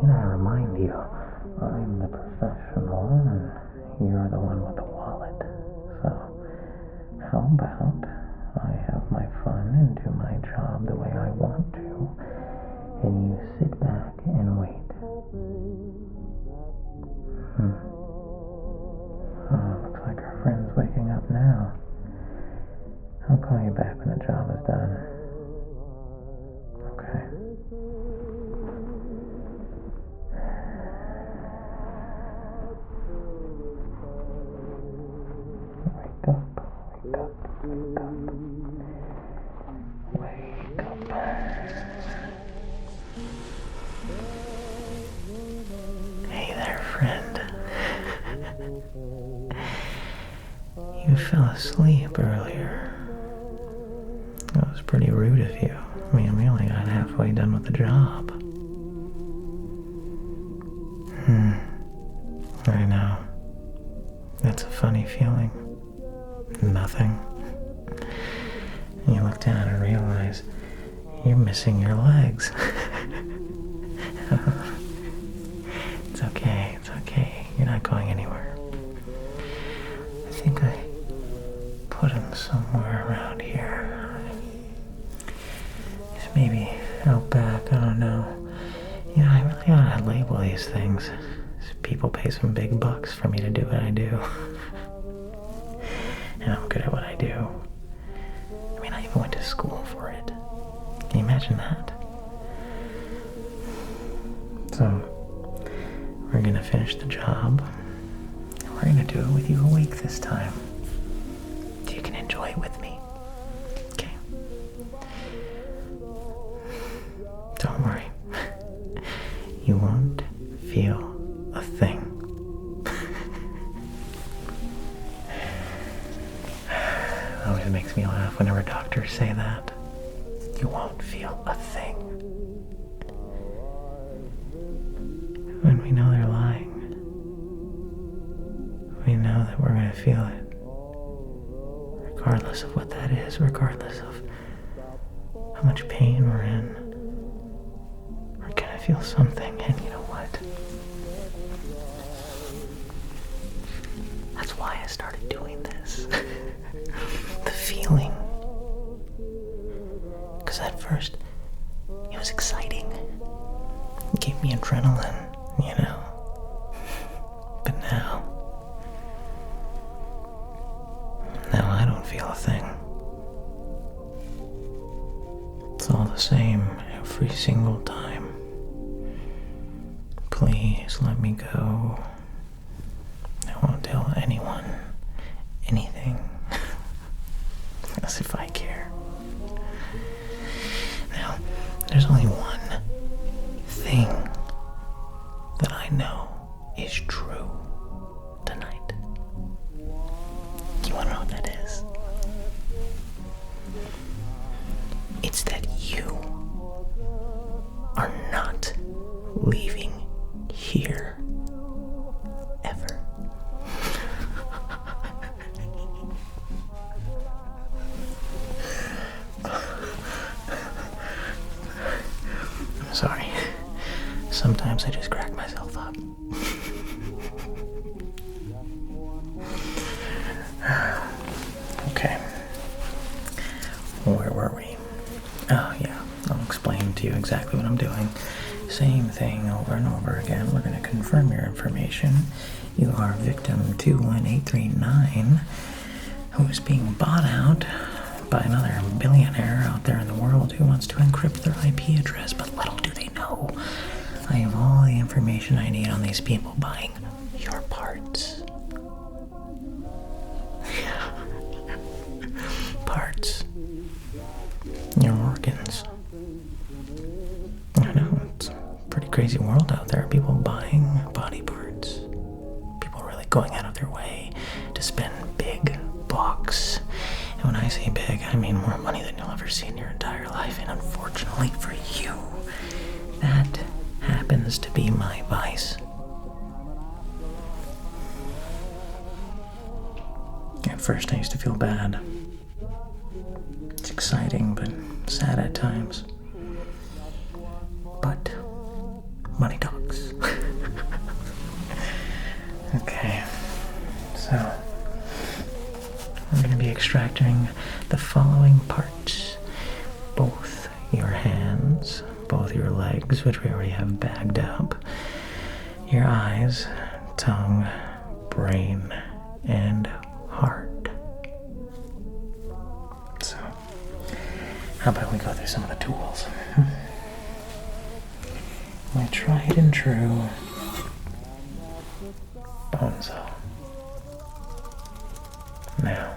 I remind you, I'm the professional and you're the one with the wallet. So, how about I have my fun and do my job the way I want to, and you sit back and wait. Looks like our friend's waking up now. I'll call you back when the job is done. Okay. Wake up, wake up, wake up. Wake up. Hey there, friend. You fell asleep earlier. That was pretty rude of you. I mean, we only got halfway done with the job. I know. That's a funny feeling. Nothing. You look down and realize you're missing your legs. It's okay, it's okay. You're not going anywhere. I think I put him somewhere around here. Just maybe out back, I don't know. I really ought to label these things. People pay some big bucks for me to do what I do. And I'm good at what I do. I mean, I even went to school for it. Can you imagine that? So, we're gonna finish the job. And we're gonna do it with you awake this time. So you can enjoy it with me. Okay? Don't worry. You won't feel a thing. It always makes me laugh whenever doctors say that. You won't feel a thing. When we know they're lying, we know that we're going to feel it. Regardless of what that is, regardless of how much pain we're in, we're going to feel something, and you know what? That's why I started doing this. The feeling. Because at first, it was exciting. It gave me adrenaline, you know. But now I don't feel a thing. It's all the same every single time. Please let me go. I won't tell anyone anything. As if I care. Now, there's only one thing that I know is true tonight. You wanna know what that is? It's that you are not leaving here ever. I'm sorry. Sometimes I just crack myself up. Okay. Where were we? Oh, yeah. I'll explain to you exactly what I'm doing. Same thing over and over again. We're going to confirm your information. You are victim 21839, who is being bought out by another billionaire out there in the world who wants to encrypt their IP address. But little do they know, I have all the information I need on these people buying your parts. Parts. Your organs. I know, it's a pretty crazy world out there. People buying body parts. People really going out of their way to spend big bucks. And when I say big, I mean more money than you'll ever see in your entire life. And unfortunately for you, that happens to be my vice. At first I used to feel bad. It's exciting, but sad at times. But money talks. extracting the following parts: both your hands, both your legs, which we already have bagged up, your eyes, tongue, brain, and heart. So, how about we go through some of the tools? My tried and true bone saw. Now,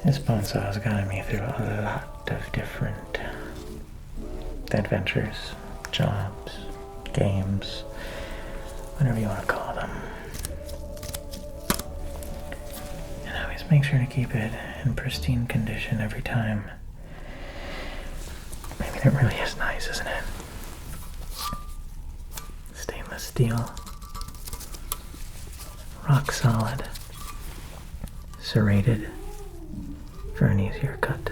this bone saw has gotten me through a lot of different adventures, jobs, games, whatever you want to call them. And I always make sure to keep it in pristine condition every time. I mean, it really is nice, isn't it? Stainless steel. Rock solid. Serrated for an easier cut.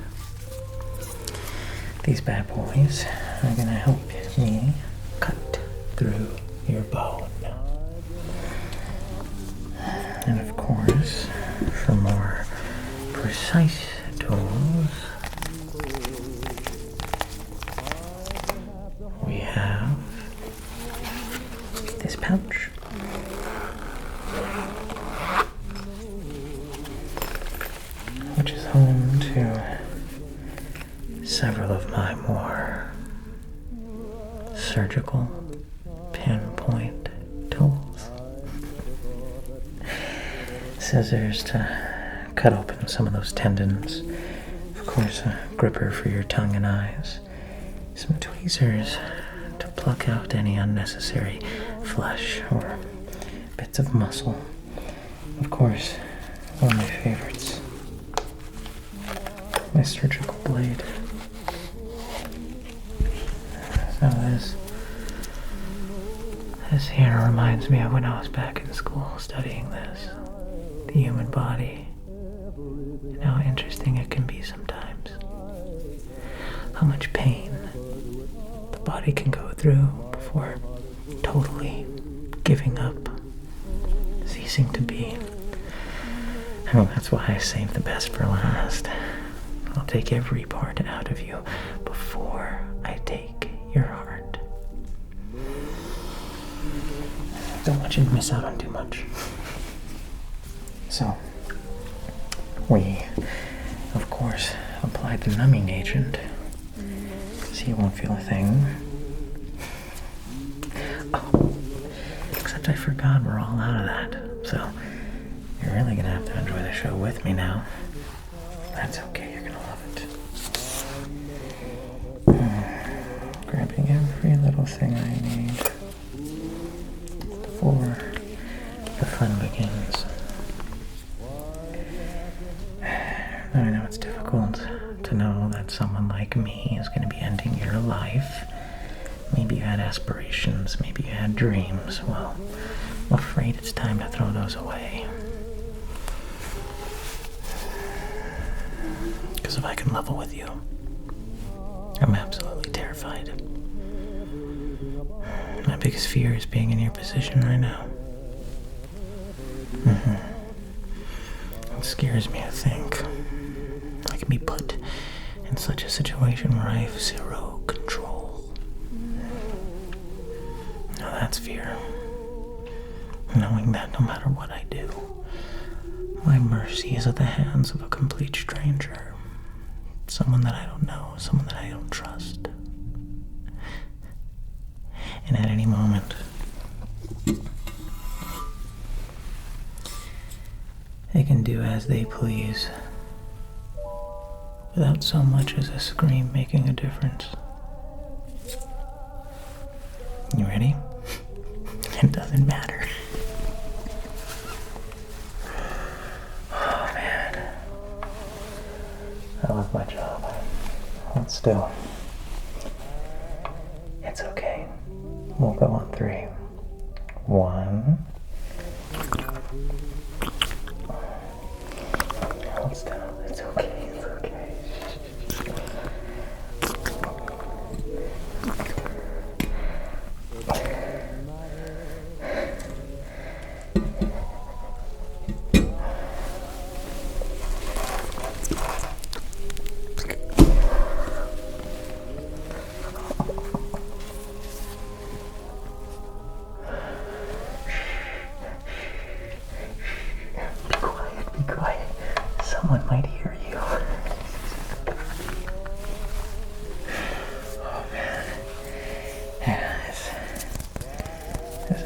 These bad boys are gonna help me cut through your bone. And of course, for more precise tools, we have this pouch. Which is home to several of my more surgical pinpoint tools. Scissors to cut open some of those tendons. Of course, a gripper for your tongue and eyes. Some tweezers to pluck out any unnecessary flesh or bits of muscle. Of course, one of my favorites, my surgical blade. So this here reminds me of when I was back in school studying this, the human body, and how interesting it can be sometimes. How much pain the body can go through before totally giving up, ceasing to be. I mean, that's why I saved the best for last. I'll take every part out of you before I take your heart. Don't want you to miss out on too much. So, we, of course, applied the numbing agent, so you won't feel a thing. Oh, except I forgot we're all out of that, so you're really gonna have to enjoy the show with me now. That's okay, you're gonna love it. Grabbing every little thing I need before the fun begins. I know it's difficult to know that someone like me is going to be ending your life. Maybe you had aspirations, maybe you had dreams. Well, I'm afraid it's time to throw those away. Because if I can level with you, I'm absolutely terrified. My biggest fear is being in your position right now. It scares me to think I can be put in such a situation where I have zero control. Now that's fear. Knowing that no matter what I do, my mercy is at the hands of a complete stranger. Someone that I don't know, someone that I don't trust. And at any moment, they can do as they please without so much as a scream making a difference. You ready? It doesn't matter. Oh man, I love my job. But still, it's okay. We'll go on 3. 1. Hold still. It's okay. It's okay.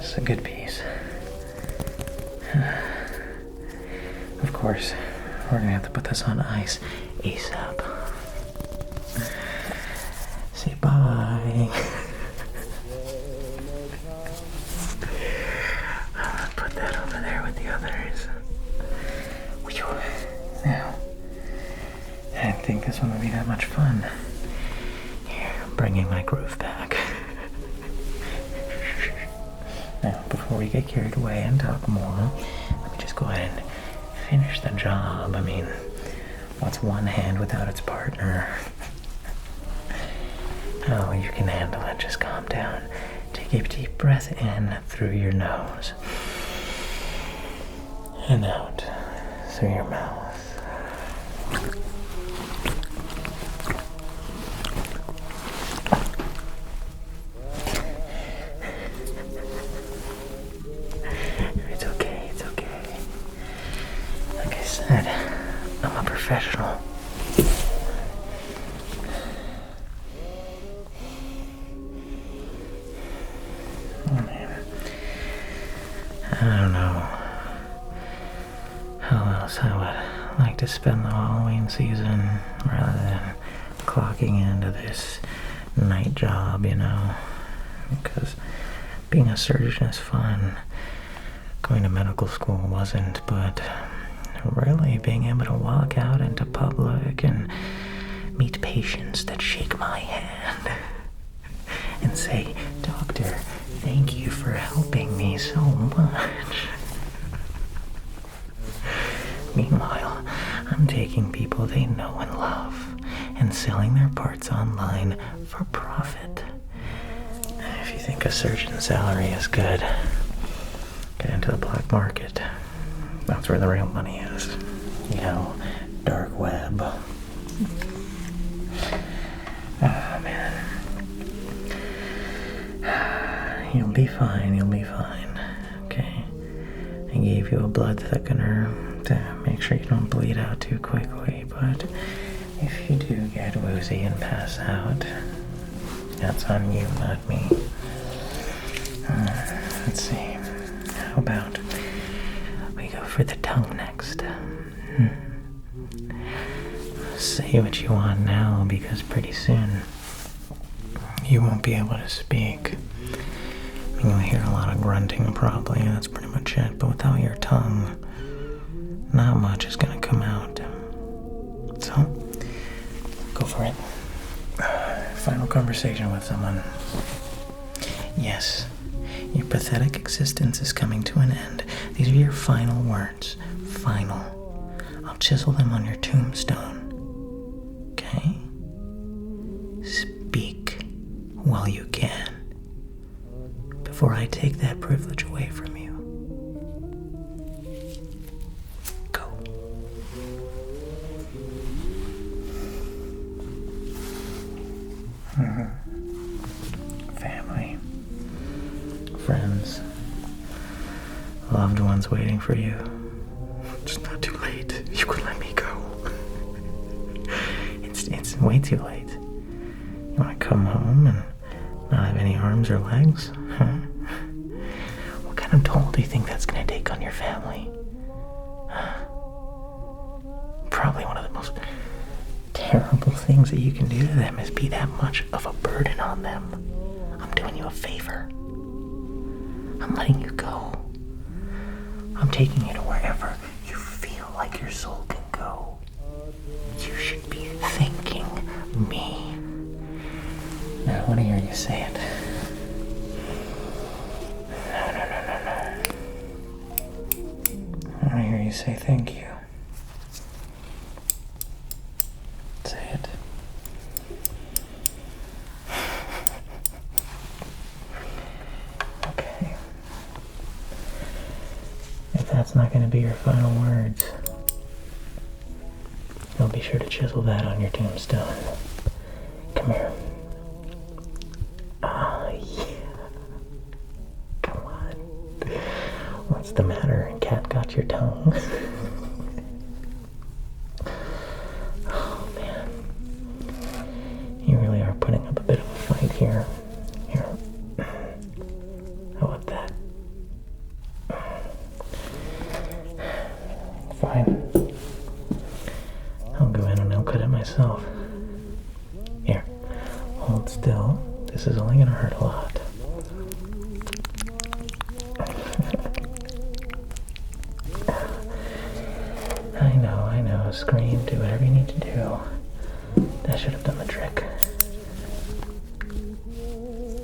It's a good piece. Of course, we're gonna have to put this on ice ASAP. Say bye. Put that over there with the others. Now, I didn't think this one would be that much fun. Here, I'm bringing my groove back. Now, before we get carried away and talk more, let me just go ahead and finish the job. I mean, what's one hand without its partner? Oh, you can handle it. Just calm down. Take a deep breath in through your nose. And out through your mouth. It's okay, it's okay. Like I said, I'm a professional. Oh man. I don't know how else I would like to spend the Halloween season rather than clocking into this night job, you know, because being a surgeon is fun. Going to medical school wasn't, but really being able to walk out into public and meet patients that shake my hand and say, "Doctor, thank you for helping me so much." Meanwhile, I'm taking people they know and love and selling their parts online for profit. If you think a surgeon's salary is good, get into the black market. That's where the real money is. You know, dark web. Oh, man. You'll be fine, you'll be fine. Okay? I gave you a blood thickener to make sure you don't bleed out too quickly, but if you do get woozy and pass out, that's on you, not me. Let's see. How about we go for the tongue next? Say what you want now, because pretty soon you won't be able to speak. You'll hear a lot of grunting probably, that's pretty much it. But without your tongue, not much is gonna come out. So, go for it. Final conversation with someone. Yes, your pathetic existence is coming to an end. These are your final words. Final. I'll chisel them on your tombstone. Okay? Speak while you can, before I take that privilege away from you. Go. Family, friends, loved ones waiting for you. It's not too late. You can let me go. It's way too late. You want to come home and not have any arms or legs? Huh? What kind of toll do you think that's going to take on your family? Probably one of the most terrible things that you can do to them is be that much of a burden on them. I'm doing you a favor. I'm letting you go. I'm taking you to wherever you feel like your soul can go. You should be thanking me. Now I want to hear you say it. No. I want to hear you say thank you. Say it. Okay. If that's not going to be your final words, I'll be sure to chisel that on your tombstone. Come here. Ah, yeah. Come on. What's the matter? Cat got your tongue? Oh, man. You really are putting up a bit of a fight here. Here. How about that? know this is only gonna hurt a lot. I know. Scream, do whatever you need to do. That should have done the trick.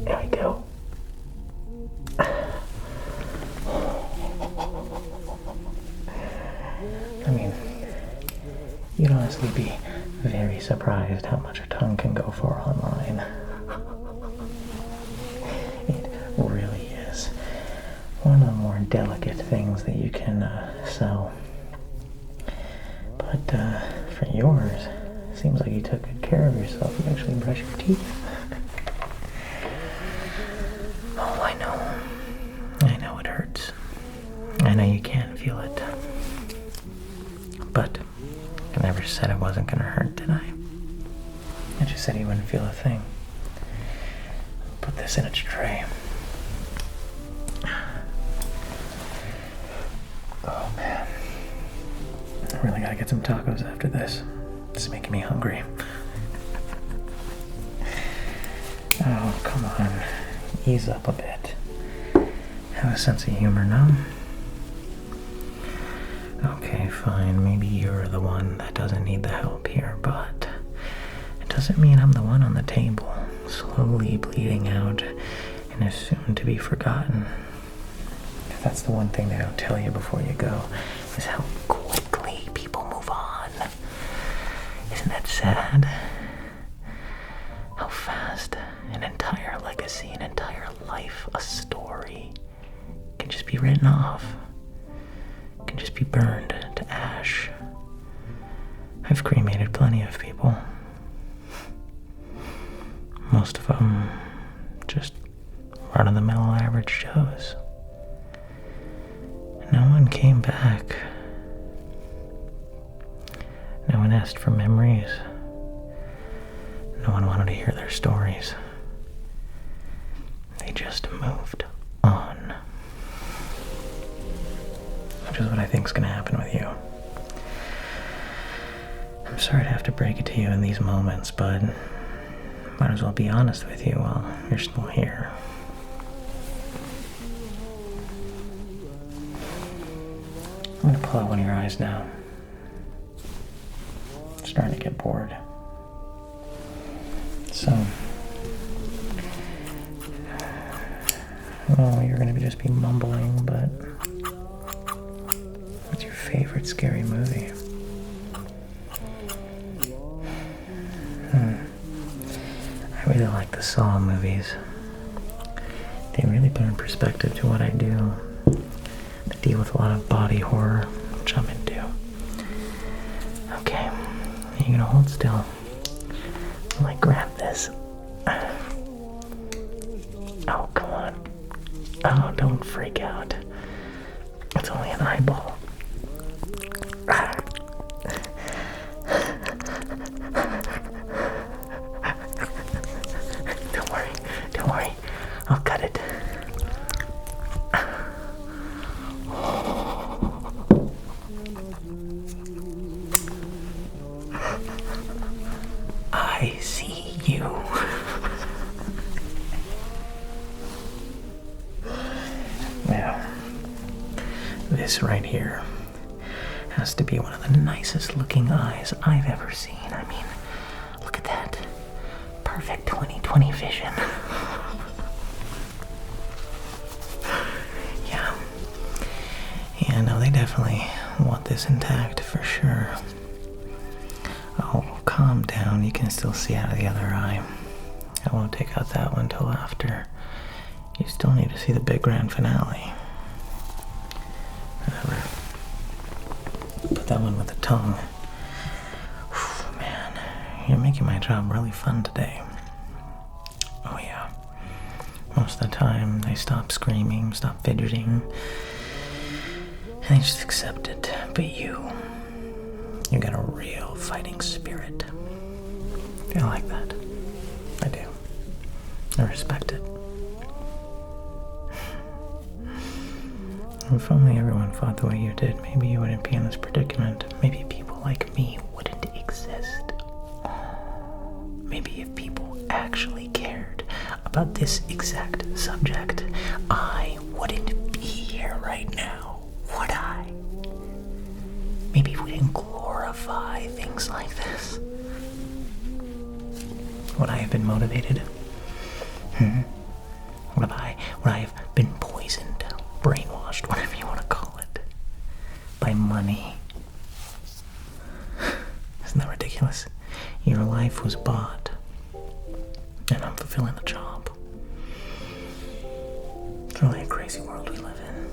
There we go. I mean, you'd honestly be very surprised how much a tongue can go for online. It really is one of the more delicate things that you can sell. But for yours, seems like you took good care of yourself. You actually brush your teeth. Oh, I know it hurts. I know you can't feel it. But I never said it wasn't gonna hurt, did I? I just said you wouldn't feel a thing. Put this in its tray. Oh man. I really gotta get some tacos after this. It's making me hungry. Oh, come on. Ease up a bit. Have a sense of humor, no? Okay, fine. Maybe you're the one that doesn't need the help here, but it doesn't mean I'm the one on the table, slowly bleeding out and is soon to be forgotten. That's the one thing they don't tell you before you go, is how quickly people move on. Isn't that sad? How fast an entire legacy, an entire life, a story can just be written off. Can just be burned to ash. I've cremated plenty of people. Most of them just run-of-the-mill average Joes. No one came back. No one asked for memories. No one wanted to hear their stories. They just moved on. Which is what I think is going to happen with you. I'm sorry to have to break it to you in these moments, but might as well be honest with you while you're still here. I'm going to pull out one of your eyes now. I'm starting to get bored. So, well, you're going to just be mumbling, but what's your favorite scary movie? I really like the Saw movies. They really put in perspective to what I do. They deal with a lot of body horror, which I'm into. Okay, you're gonna hold still. I'm gonna grab this. Oh, come on. Oh, don't freak out. It's only an eyeball. Don't worry. I'll cut it. I see you. Now, this right here has to be one of the nicest looking eyes I've ever seen. I mean, look at that. Perfect 20/20 vision. Yeah, no, they definitely want this intact for sure. Oh, calm down. You can still see out of the other eye. I won't take out that one till after. You still need to see the big grand finale. Whatever. Put that one with the tongue. Whew, man, you're making my job really fun today. Oh yeah. Most of the time, they stop screaming, stop fidgeting, and they just accept it. But you got a real fighting spirit. I like that. I do. I respect it. If only everyone fought the way you did, maybe you wouldn't be in this predicament. Maybe people like me wouldn't exist. Maybe if people actually cared. about this exact subject, I wouldn't be here right now, would I? Maybe if we didn't glorify things like this, would I have been motivated? Would I have been poisoned, brainwashed, whatever you want to call it, by money? Isn't that ridiculous? Your life was bought, and I'm fulfilling the job. It's really a crazy world we live in.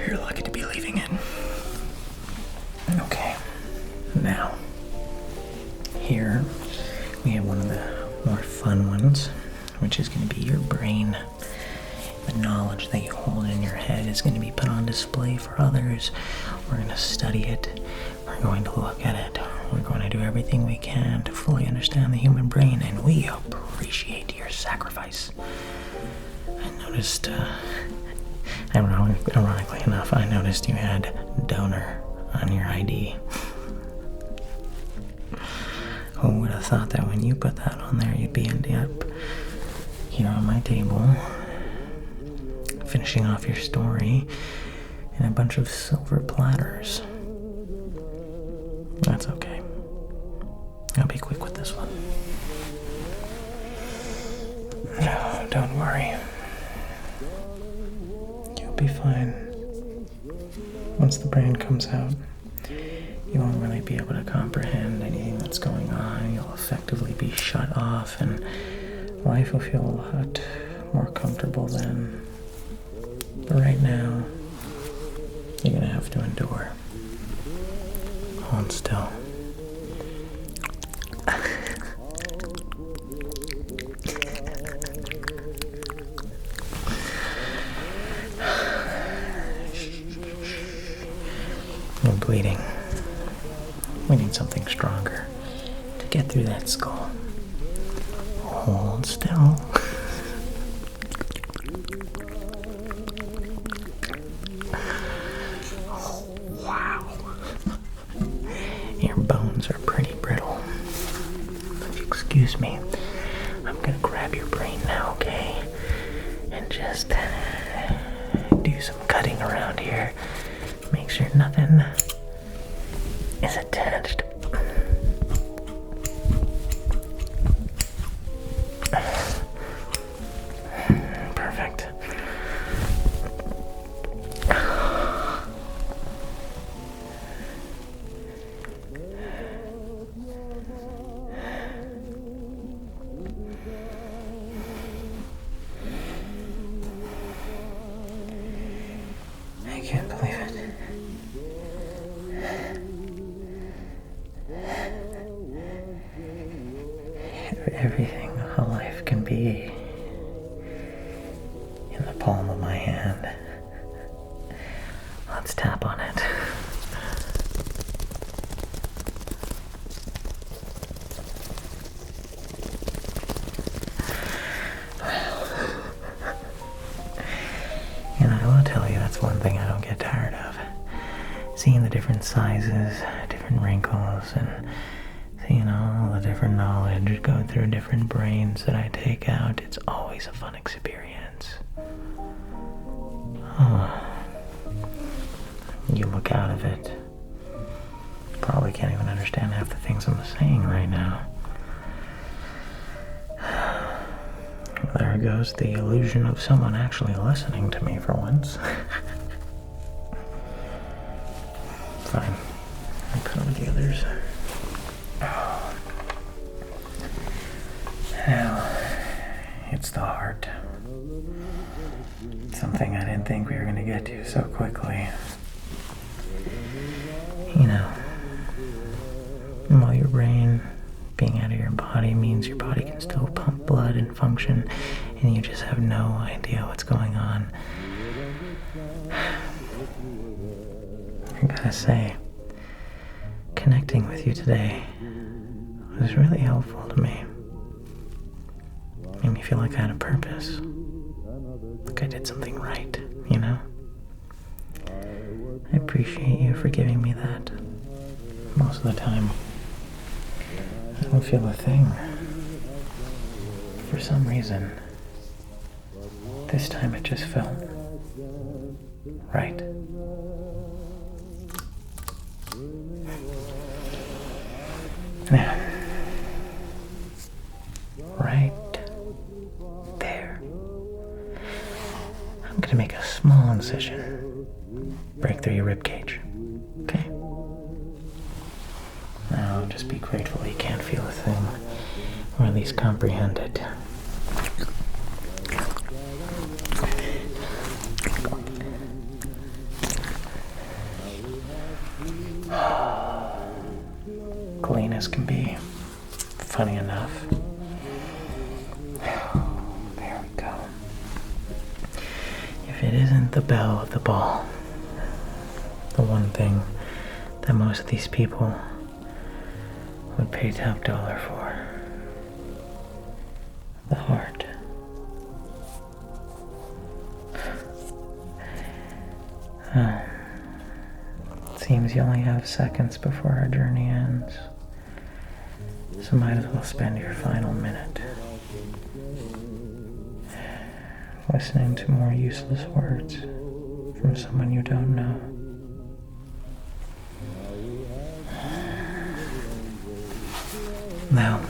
You're lucky to be leaving it. Okay, now, here we have one of the more fun ones, which is going to be your brain. The knowledge that you hold in your head is going to be put on display for others. We're going to study it. We're going to look at it. We're going to do everything we can to fully understand the human brain, and we appreciate your sacrifice. I noticed, ironically enough, I noticed you had donor on your ID. Who would have thought that when you put that on there, you'd be ending up here on my table, finishing off your story in a bunch of silver platters. That's okay. I'll be quick with this one. No, don't worry. You'll be fine. Once the brain comes out, you won't really be able to comprehend anything that's going on. You'll effectively be shut off, and life will feel a lot more comfortable then. But right now, you're gonna have to endure. Hold still. You're bleeding. We need something stronger to get through that skull. Hold still. Oh, wow. Your bones are pretty brittle. If you excuse me, I'm gonna grab your brain now, okay? And just do some cutting around here. Make sure nothing is attached. Perfect. I can't believe it. Everything a life can be in the palm of my hand. Let's tap on it. And I will tell you, that's one thing I don't get tired of. Seeing the different sizes, different wrinkles, and seeing all the different knowledge go through different brains that I take out. It's always a fun experience. Oh. You look out of it. Probably can't even understand half the things I'm saying right now. There goes the illusion of someone actually listening to me for once. Fine. I'll put on the others. Now, it's the heart. Something I didn't think we were going to get to so quickly. You know, while your brain being out of your body means your body can still pump blood and function, and you just have no idea what's going on. I gotta say, connecting with you today was really helpful to me. Made me feel like I had a purpose. Like I did something right, you know? I appreciate you for giving me that. Most of the time, I don't feel a thing. some reason, this time it just felt right. Now, right there, I'm gonna make a small incision, break through your ribcage. Okay? Now, just be grateful you can't feel a thing, or at least comprehend it. Clean as can be. Funny enough. There we go. If it isn't the belle of the ball, the one thing that most of these people would pay top dollar for, the heart. Seems you only have seconds before our journey ends, so might as well spend your final minute listening to more useless words from someone you don't know. Now,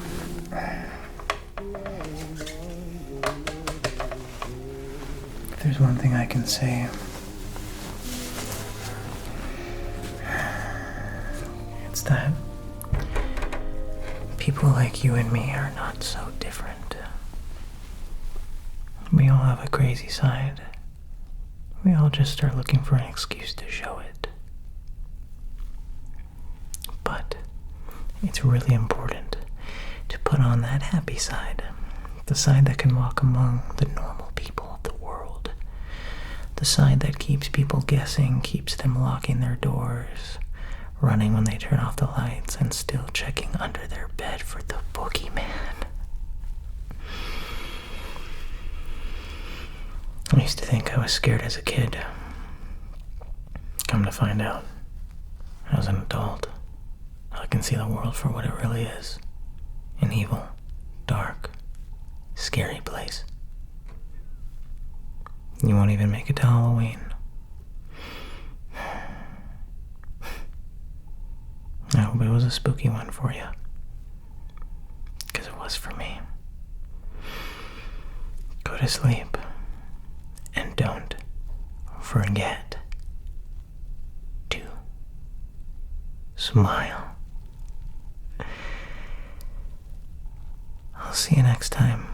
if there's one thing I can say, it's that people like you and me are not so different. We all have a crazy side. We all just are looking for an excuse to show it. But it's really important to put on that happy side, the side that can walk among the normal people of the world, the side that keeps people guessing, keeps them locking their doors, running when they turn off the lights, and still checking under their bed for the boogeyman. I used to think I was scared as a kid. Come to find out, as an adult, I can see the world for what it really is. An evil, dark, scary place. You won't even make it to Halloween. I hope it was a spooky one for you. Because it was for me. Go to sleep. And don't forget to smile. I'll see you next time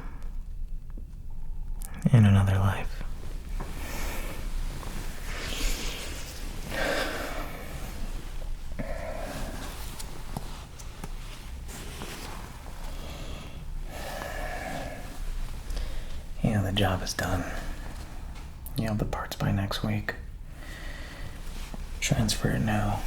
in another life. Yeah, the job is done. You have the parts by next week. Transfer it now.